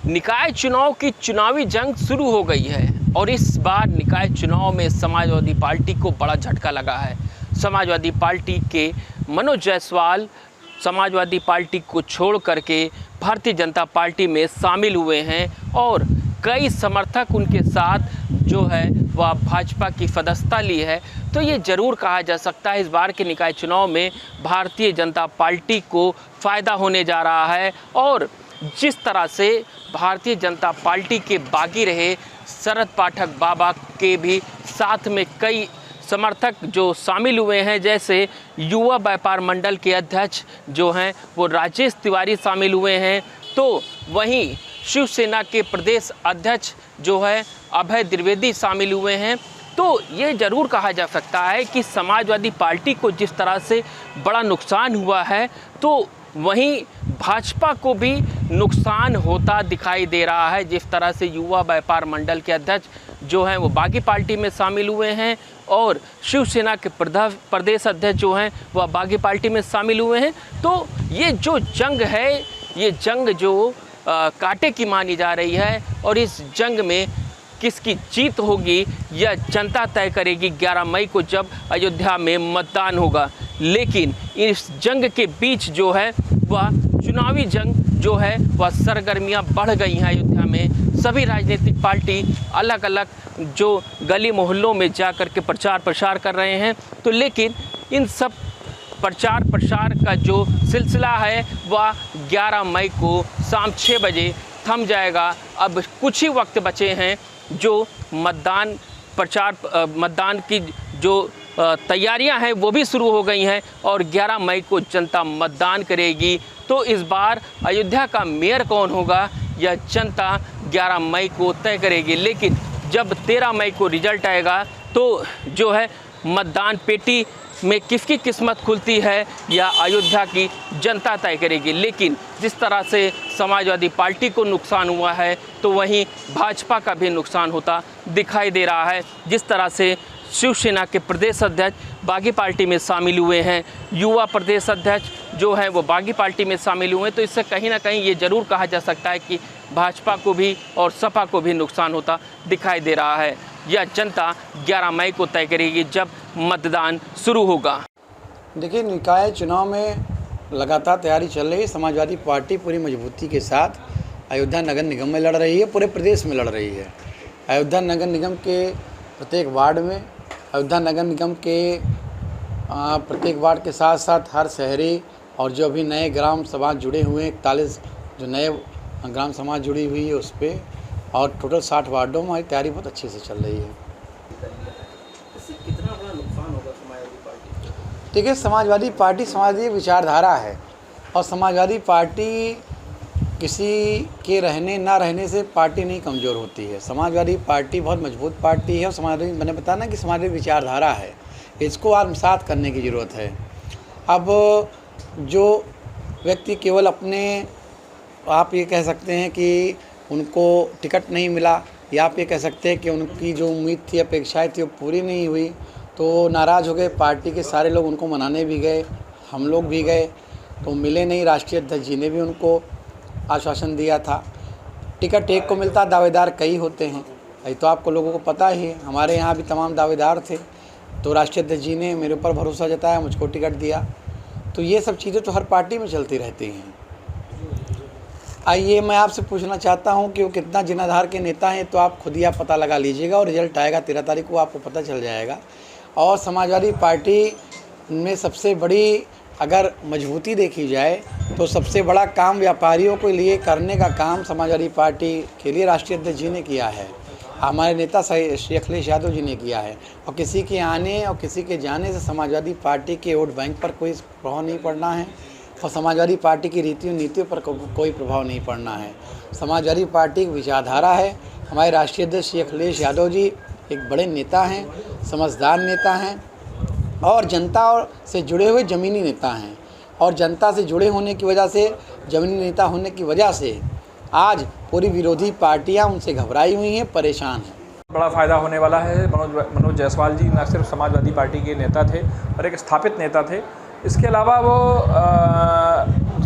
निकाय चुनाव की चुनावी जंग शुरू हो गई है और इस बार निकाय चुनाव में समाजवादी पार्टी को बड़ा झटका लगा है। समाजवादी पार्टी के मनोज जायसवाल समाजवादी पार्टी को छोड़ करके भारतीय जनता पार्टी में शामिल हुए हैं और कई समर्थक उनके साथ जो है वह भाजपा की सदस्यता ली है। तो ये ज़रूर कहा जा सकता है इस बार के निकाय चुनाव में भारतीय जनता पार्टी को फ़ायदा होने जा रहा है। और जिस तरह से भारतीय जनता पार्टी के बागी रहे शरद पाठक बाबा के भी साथ में कई समर्थक जो शामिल हुए हैं, जैसे युवा व्यापार मंडल के अध्यक्ष जो हैं वो राजेश तिवारी शामिल हुए हैं, तो वहीं शिवसेना के प्रदेश अध्यक्ष जो है अभय द्विवेदी शामिल हुए हैं। तो ये ज़रूर कहा जा सकता है कि समाजवादी पार्टी को जिस तरह से बड़ा नुकसान हुआ है तो वहीं भाजपा को भी नुकसान होता दिखाई दे रहा है। जिस तरह से युवा व्यापार मंडल के अध्यक्ष जो हैं वो बागी पार्टी में शामिल हुए हैं और शिवसेना के प्रदेश अध्यक्ष जो हैं वह बागी पार्टी में शामिल हुए हैं। तो ये जो जंग है, ये जंग जो कांटे की मानी जा रही है और इस जंग में किसकी जीत होगी यह जनता तय करेगी 11 मई को जब अयोध्या में मतदान होगा। लेकिन इस जंग के बीच जो है वह चुनावी जंग जो है वह सरगर्मियां बढ़ गई हैं अयोध्या में। सभी राजनीतिक पार्टी अलग अलग जो गली मोहल्लों में जा कर के प्रचार प्रसार कर रहे हैं। तो लेकिन इन सब प्रचार प्रसार का जो सिलसिला है वह 11 मई को शाम 6 बजे थम जाएगा। अब कुछ ही वक्त बचे हैं जो मतदान की जो तैयारियां हैं वो भी शुरू हो गई हैं और 11 मई को जनता मतदान करेगी। तो इस बार अयोध्या का मेयर कौन होगा यह जनता 11 मई को तय करेगी। लेकिन जब 13 मई को रिजल्ट आएगा तो जो है मतदान पेटी में किसकी किस्मत खुलती है या अयोध्या की जनता तय करेगी। लेकिन जिस तरह से समाजवादी पार्टी को नुकसान हुआ है तो वहीं भाजपा का भी नुकसान होता दिखाई दे रहा है। जिस तरह से शिवसेना के प्रदेश अध्यक्ष बागी पार्टी में शामिल हुए हैं, युवा प्रदेश अध्यक्ष जो हैं वो बागी पार्टी में शामिल हुए हैं, तो इससे कहीं ना कहीं ये ज़रूर कहा जा सकता है कि भाजपा को भी और सपा को भी नुकसान होता दिखाई दे रहा है। यह जनता 11 मई को तय करेगी जब मतदान शुरू होगा। देखिए, निकाय चुनाव में लगातार तैयारी चल रही है। समाजवादी पार्टी पूरी मजबूती के साथ अयोध्या नगर निगम में लड़ रही है, पूरे प्रदेश में लड़ रही है। अयोध्या नगर निगम के प्रत्येक वार्ड में, अयोध्या नगर निगम के प्रत्येक वार्ड के साथ साथ हर शहरी और जो अभी नए ग्राम समाज जुड़े हुए हैं, 41 जो नए ग्राम समाज जुड़ी हुई है उस पर, और टोटल 60 वार्डों में हमारी तैयारी बहुत अच्छे से चल रही है। इससे कितना बड़ा नुकसान होगा समाजवादी पार्टी को? देखिए, समाजवादी पार्टी समाजवादी विचारधारा है और समाजवादी पार्टी किसी के रहने ना रहने से पार्टी नहीं कमज़ोर होती है। समाजवादी पार्टी बहुत मजबूत पार्टी है और समाजवादी, मैंने बताया ना कि समाजवादी विचारधारा है, इसको आत्मसात करने की ज़रूरत है। अब जो व्यक्ति केवल अपने, आप ये कह सकते हैं कि उनको टिकट नहीं मिला, या आप ये कह सकते हैं कि उनकी जो उम्मीद थी, अपेक्षाएं थी वो पूरी नहीं हुई, तो नाराज़ हो गए। पार्टी के सारे लोग उनको मनाने भी गए, हम लोग भी गए, तो मिले नहीं। राष्ट्रीय अध्यक्ष जी ने भी उनको आश्वासन दिया था। टिकट एक को मिलता, दावेदार कई होते हैं, ये तो आपको लोगों को पता ही है। हमारे यहाँ भी तमाम दावेदार थे, तो राष्ट्रीय अध्यक्ष जी ने मेरे ऊपर भरोसा जताया, मुझको टिकट दिया। तो ये सब चीज़ें तो हर पार्टी में चलती रहती हैं। आइए, मैं आपसे पूछना चाहता हूं कि वो कितना जनाधार के नेता हैं, तो आप खुद ही आप पता लगा लीजिएगा और रिजल्ट आएगा 13 तारीख को, आपको पता चल जाएगा। और समाजवादी पार्टी में सबसे बड़ी अगर मजबूती देखी जाए तो सबसे बड़ा काम व्यापारियों के लिए करने का काम समाजवादी पार्टी के लिए राष्ट्रीय अध्यक्ष जी ने किया है, हमारे नेता श्री अखिलेश यादव जी ने किया है। और किसी के आने और किसी के जाने से समाजवादी पार्टी के वोट बैंक पर कोई प्रभाव नहीं पड़ना है और समाजवादी पार्टी की रीतियों नीतियों पर कोई प्रभाव नहीं पड़ना है। समाजवादी पार्टी की विचारधारा है। हमारे राष्ट्रीय अध्यक्ष श्री अखिलेश यादव जी एक बड़े नेता हैं, समझदार नेता हैं और जनता से जुड़े हुए ज़मीनी नेता हैं। और जनता से जुड़े होने की वजह से, ज़मीनी नेता होने की वजह से आज पूरी विरोधी पार्टियां उनसे घबराई हुई हैं, परेशान हैं। बड़ा फ़ायदा होने वाला है। मनोज जायसवाल जी न सिर्फ समाजवादी पार्टी के नेता थे और एक स्थापित नेता थे, इसके अलावा वो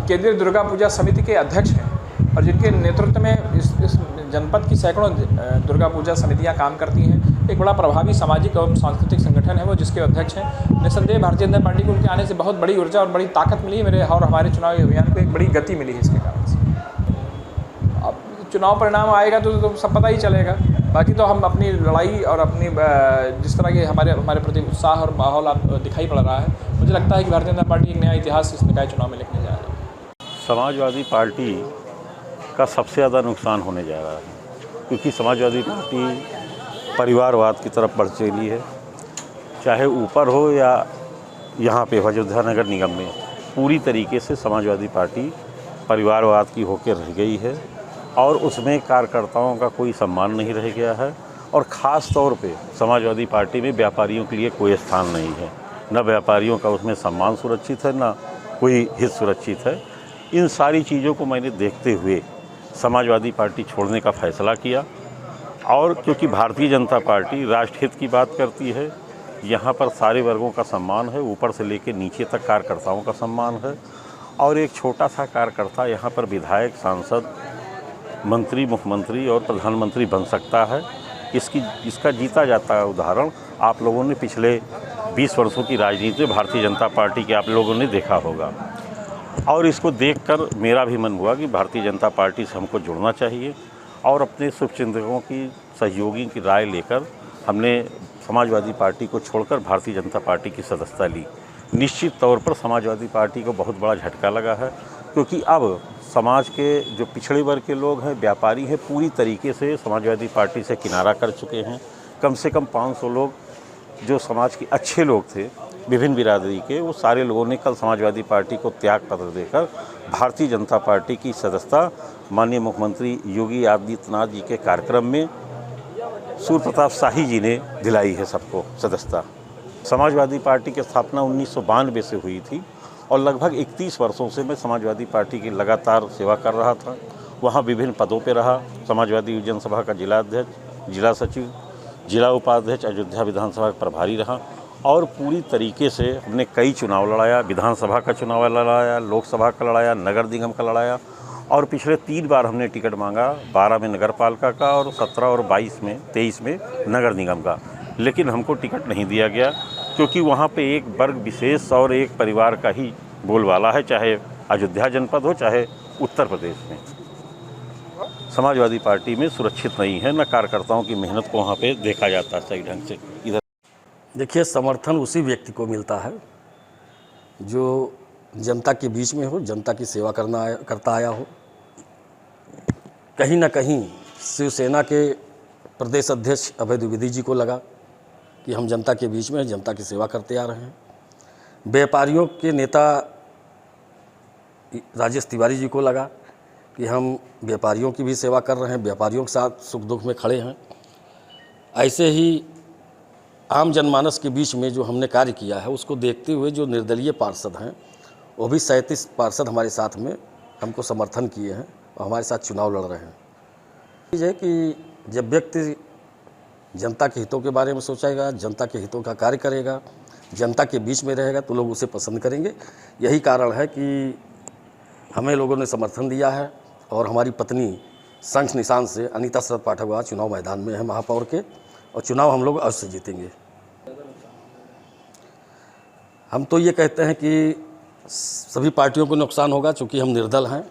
केंद्रीय दुर्गा पूजा समिति के अध्यक्ष हैं और जिनके नेतृत्व में इस जनपद की सैकड़ों दुर्गा पूजा समितियां काम करती हैं। एक बड़ा प्रभावी सामाजिक एवं सांस्कृतिक संगठन है वो, जिसके अध्यक्ष हैं। निस्संदेह भारतीय जनता पार्टी को उनके आने से बहुत बड़ी ऊर्जा और बड़ी ताकत मिली है और हमारे चुनावी अभियान को एक बड़ी गति मिली है इसके कारण से। अब चुनाव परिणाम आएगा तो सब पता ही चलेगा। बाकी तो हम अपनी लड़ाई और अपनी जिस तरह के हमारे प्रति उत्साह और माहौल दिखाई पड़ रहा है, मुझे लगता है कि भारतीय जनता पार्टी एक नया इतिहास इस निकाय चुनाव में लिखने जा रही है। समाजवादी पार्टी का सबसे ज़्यादा नुकसान होने जा रहा है, क्योंकि समाजवादी पार्टी परिवारवाद की तरफ बढ़ चली है। चाहे ऊपर हो या यहाँ पे अयोध्या नगर निगम में, पूरी तरीके से समाजवादी पार्टी परिवारवाद की होकर रह गई है और उसमें कार्यकर्ताओं का कोई सम्मान नहीं रह गया है। और ख़ास तौर पे समाजवादी पार्टी में व्यापारियों के लिए कोई स्थान नहीं है। न व्यापारियों का उसमें सम्मान सुरक्षित है, न कोई हित सुरक्षित है। इन सारी चीज़ों को मैंने देखते हुए समाजवादी पार्टी छोड़ने का फ़ैसला किया। और क्योंकि भारतीय जनता पार्टी राष्ट्रहित की बात करती है, यहाँ पर सारे वर्गों का सम्मान है, ऊपर से लेकर नीचे तक कार्यकर्ताओं का सम्मान है। और एक छोटा सा कार्यकर्ता यहाँ पर विधायक, सांसद, मंत्री, मुख्यमंत्री और प्रधानमंत्री बन सकता है। इसका जीता जाता उदाहरण आप लोगों ने पिछले 20 वर्षों की राजनीति में भारतीय जनता पार्टी के आप लोगों ने देखा होगा। और इसको देखकर मेरा भी मन हुआ कि भारतीय जनता पार्टी से हमको जुड़ना चाहिए और अपने शुभचिंतकों की, सहयोगी की राय लेकर हमने समाजवादी पार्टी को छोड़कर भारतीय जनता पार्टी की सदस्यता ली। निश्चित तौर पर समाजवादी पार्टी को बहुत बड़ा झटका लगा है, क्योंकि अब समाज के जो पिछड़े वर्ग के लोग हैं, व्यापारी हैं, पूरी तरीके से समाजवादी पार्टी से किनारा कर चुके हैं। कम से कम 500 लोग जो समाज के अच्छे लोग थे विभिन्न बिरादरी के, वो सारे लोगों ने कल समाजवादी पार्टी को त्याग पत्र देकर भारतीय जनता पार्टी की सदस्यता माननीय मुख्यमंत्री योगी आदित्यनाथ जी के कार्यक्रम में सूर्य प्रताप शाही जी ने दिलाई है सबको सदस्यता। समाजवादी पार्टी की स्थापना 1992 से हुई थी और लगभग 31 वर्षों से मैं समाजवादी पार्टी की लगातार सेवा कर रहा था। वहाँ विभिन्न पदों पर रहा। समाजवादी युवजन सभा का जिला अध्यक्ष, जिला सचिव, जिला उपाध्यक्ष, अयोध्या विधानसभा का प्रभारी रहा और पूरी तरीके से हमने कई चुनाव लड़ाया। विधानसभा का चुनाव लड़ाया, लोकसभा का लड़ाया, नगर निगम का लड़ाया और पिछले 3 बार हमने टिकट मांगा, 12 में नगर पालिका का और 17 और 23 में नगर निगम का। लेकिन हमको टिकट नहीं दिया गया, क्योंकि वहाँ पे एक वर्ग विशेष और एक परिवार का ही बोलबाला है, चाहे अयोध्या जनपद हो चाहे उत्तर प्रदेश में। समाजवादी पार्टी में सुरक्षित नहीं है, न कार्यकर्ताओं की मेहनत को वहाँ पे देखा जाता सही ढंग से। इधर देखिए, समर्थन उसी व्यक्ति को मिलता है जो जनता के बीच में हो, जनता की सेवा करता आया हो। कहीं ना कहीं शिवसेना के प्रदेश अध्यक्ष अभय द्विवेदी जी को लगा कि हम जनता के बीच में जनता की सेवा करते आ रहे हैं। व्यापारियों के नेता राजेश तिवारी जी को लगा कि हम व्यापारियों की भी सेवा कर रहे हैं, व्यापारियों के साथ सुख दुख में खड़े हैं। ऐसे ही आम जनमानस के बीच में जो हमने कार्य किया है, उसको देखते हुए जो निर्दलीय पार्षद हैं, वो भी 37 पार्षद हमारे साथ में हमको समर्थन किए हैं और हमारे साथ चुनाव लड़ रहे हैं। ये है कि जब व्यक्ति जनता के हितों के बारे में सोचेगा, जनता के हितों का कार्य करेगा, जनता के बीच में रहेगा, तो लोग उसे पसंद करेंगे। यही कारण है कि हमें लोगों ने समर्थन दिया है और हमारी पत्नी शंख निशान से अनीता शरद पाठक चुनाव मैदान में है महापौर के, और चुनाव हम लोग अवश्य जीतेंगे। हम तो ये कहते हैं कि सभी पार्टियों को नुकसान होगा, चूँकि हम निर्दल हैं।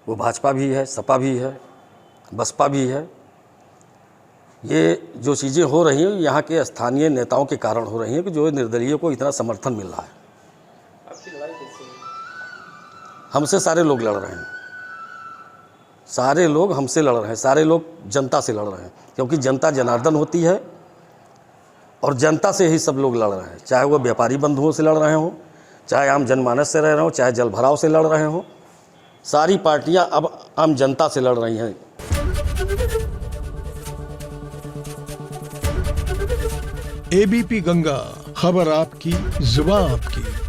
वो भाजपा भी है, सपा भी है, बसपा भी है। ये जो चीज़ें हो रही हैं, यहाँ के स्थानीय नेताओं के कारण हो रही हैं कि जो निर्दलीय को इतना समर्थन मिल रहा है। हमसे सारे लोग लड़ रहे हैं, सारे लोग हमसे लड़ रहे हैं, सारे लोग जनता से लड़ रहे हैं, क्योंकि जनता जनार्दन होती है और जनता से ही सब लोग लड़ रहे हैं। चाहे वो व्यापारी बंधुओं से लड़ रहे हों, चाहे आम जनमानस से रह रहे हों, चाहे जल भराव से लड़ रहे हों, सारी पार्टियां अब आम जनता से लड़ रही हैं। एबीपी गंगा, खबर आपकी, जुबान आपकी।